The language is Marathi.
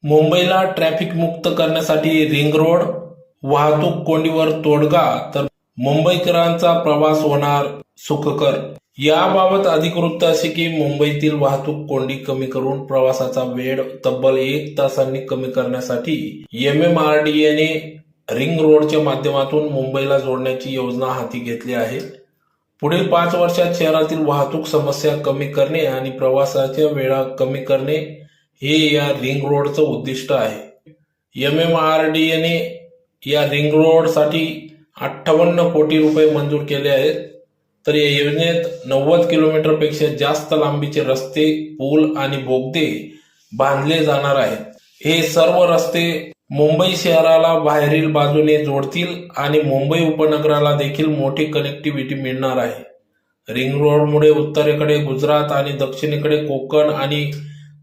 मुंबईला ट्रॅफिक मुक्त करण्यासाठी रिंग रोड, वाहतूक कोंडीवर तोडगा, तर मुंबईकरांचा प्रवास होणार सुखकर. याबाबत अधिक वृत्त असे की मुंबईतील वाहतूक कोंडी कमी करून प्रवासाचा वेळ तब्बल 1 तासांनी कमी करण्यासाठी MMRDA ने रिंग रोडच्या माध्यमातून मुंबईला जोडण्याची योजना हाती घेतली आहे. पुढील 5 वर्षात शहरातील वाहतूक समस्या कमी करणे आणि प्रवासाच्या वेळा कमी करणे हे या रिंग रोडचं उद्दिष्ट आहे. MMRDA ने या रिंग रोडसाठी 58 कोटी रुपये मंजूर केले आहेत. तर या योजनेत 90 किलोमीटरपेक्षा जास्त लांबीचे रस्ते, पूल आणि बोगदे बांधले जाणार आहेत. हे सर्व रस्ते मुंबई शहराला बाहेरील बाजूने जोडतील आणि मुंबई उपनगराला देखील मोठी कनेक्टिव्हिटी मिळणार आहे. रिंग रोडमुळे उत्तरेकडे गुजरात आणि दक्षिणेकडे कोकण आणि